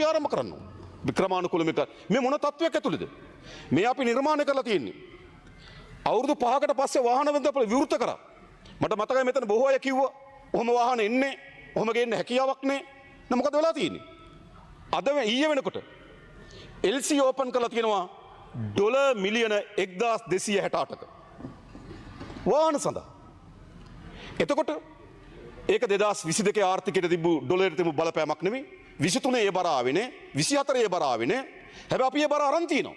අපි ආරම්භ කරන්න ඕන. වික්‍රමානුකූල මේ මොන තත්වයක් ඇතුළේද? මේ අපි නිර්මාණය කරලා තියෙන්නේ. අවුරුදු 5කට පස්සේ වාහන වෙළඳපොළ විවෘත කරා. මට මතකයි මෙතන බොහෝ අය කිව්වා ඔහොම වාහන එන්නේ, ඔහොම ගේන්න හැකියාවක් නැහැ. දැන් මොකද වෙලා තියෙන්නේ? අද ඊයේ වෙනකොට LC ඕපන් කරලා තියෙනවා ඩොලර් මිලියන 1268ක වාහන සඳහා. එතකොට ඒක 2022 ආර්ථිකයට තිබු ඩොලරයට තිබු බලපෑමක් නෙමෙයි. 23 ඒ බර ආවේ නේ, 24 ඒ බර ආවේ නේ. හැබැයි අපි ඒ බර අරන් තිනවා.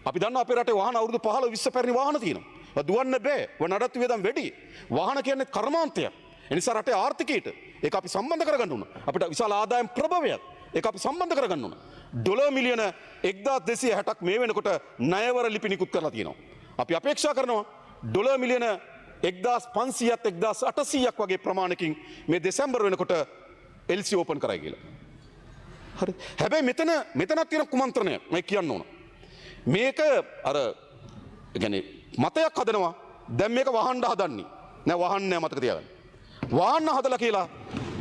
අපි දන්නවා අපේ රටේ වාහන අවුරුදු 15 20 පැරණි වාහන තියෙනවා. දුවන්න බෑ. නඩත්තු වියදම් වැඩි. වාහන කියන්නේ කර්මාන්තයක්. ඒ නිසා රටේ ආර්ථිකයට ඒක අපි සම්බන්ධ කරගන්න ඕන. අපිට විශාල ආදායම් ප්‍රභවයක්. ඒක අපි සම්බන්ධ කරගන්න ඕන. ඩොලර් මිලියන 1260ක් මේ වෙනකොට ණයවර ලිපි නිකුත් කරලා තියෙනවා. අපි අපේක්ෂා කරනවා ඩොලර් මිලියන 1500ක් 1800ක් වගේ ප්‍රමාණකින් මේ දෙසැම්බර් වෙනකොට LC ඕපන් කරයි කියලා. හරි. හැබැයි මෙතනක් තියෙන කුමන්ත්‍රණයක් මම කියන්න ඕන. මේක අර කියන්නේ මතයක් හදනවා. දැන් මේක වහන්න හදන්නේ. නෑ වහන්නේ නෑ මතක තියාගන්න. වහන්න හදලා කියලා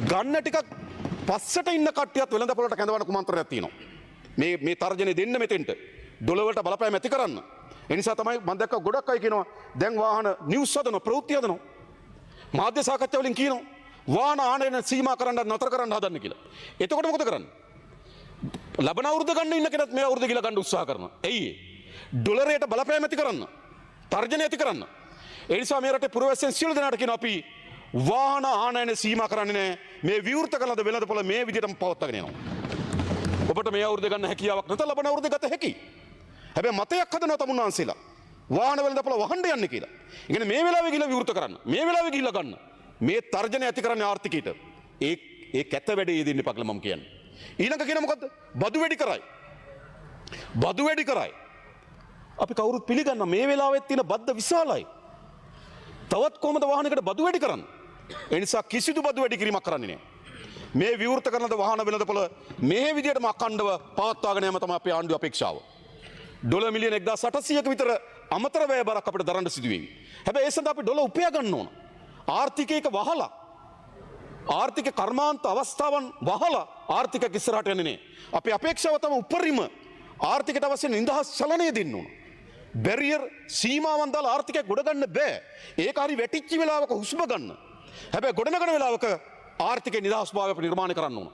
ගන්න ටිකක් පස්සට ඉන්න කට්ටියත් වෙළඳපොළට කැඳවන කුමන්ත්‍රණයක් තියෙනවා. මේ තර්ජනේ දෙන්න මෙතෙන්ට ඩොලර් වලට බලපෑම ඇති කරන්න. ඒ නිසා තමයි මම දැක්ක ගොඩක් අය කියනවා දැන් වාහන නිවුස් හදනවා ප්‍රවෘත්ති හදනවා. මාධ්‍ය සාකච්ඡා වලින් කියනවා වාහන ආනයන සීමා කරන්න නතර කරන්න හදන්න කියලා. එතකොට මොකද කරන්නේ? ලබන අවුරුද්ද ගන්න ඉන්න කෙනත් මේ අවුරුද්ද කියලා ගන්න උත්සාහ කරනවා. ඇයි ඩොලරයට බලපෑම ඇති කරන්න. තර්ජනය ඇති කරන්න. ඒ නිසා මේ රටේ පුරවැසියන් සියලු දෙනාට කියනවා අපි වාහන ආනයන සීමා කරන්නේ නැහැ. මේ විවෘත කළාද වෙළඳපොළ මේ විදිහටම පවත්වාගෙන යනවා. ඔබට මේ අවුරුද්ද ගන්න හැකියාවක් නැත ලබන අවුරුද්ද ගත හැකියි. හැබැයි මතයක් හදනවා තමුන් වහන්සේලා. වාහන වෙළඳපොළ වහන්න යන්නේ කියලා. ඒ කියන්නේ මේ වෙලාවේ ගිහලා විවෘත කරන්න. මේ වෙලාවේ ගිහලා ගන්න. මේ තර්ජනය ඇති කරන්නේ ආර්ථිකයට. ඒ කැත වැඩේ යෙදෙන්න එපා කියලා මම කියන්නේ. ඊළඟ කියන මොකද්ද? බදු වැඩි කරයි. බදු වැඩි කරයි. අපි කවුරුත් පිළිගන්න මේ වෙලාවෙත් තියෙන බද්ද විශාලයි. තවත් කොහොමද වාහනයකට බදු වැඩි කරන්නේ? ඒ නිසා කිසිදු බදු වැඩි කිරීමක් කරන්නේ නැහැ. මේ විවෘත කරන වාහන වෙළඳපොළ මේ විදිහටම අඛණ්ඩව පවත්වාගෙන යාම තමයි අපේ ආණ්ඩුවේ අපේක්ෂාව. ඩොලර් මිලියන 1800ක විතර අමතර වැය බරක් අපිට දරන්න සිදු වෙයි. හැබැයි ඒ සඳහා අපි ඩොලර් උපයා ගන්න ඕන. ආර්ථිකයක වහලා ආර්ථික කර්මාන්ත අවස්ථාවන් වහලා ආර්ථිකයක් ඉස්සරහට යන්නේ නැහැ. අපේ අපේක්ෂාව තමයි උපරිම ආර්ථිකයට අවශ්‍ය නිදහස් චලනය දෙන්න ඕන. බැරියර් සීමාවන් දාලා ආර්ථිකයක් ගොඩ ගන්න බෑ. ඒක හරි වැටිච්ච වෙලාවක හුස්ම ගන්න. හැබැයි ගොඩනගන වෙලාවක ආර්ථිකේ නිදහස්භාවය අපි නිර්මාණය කරන්න ඕන.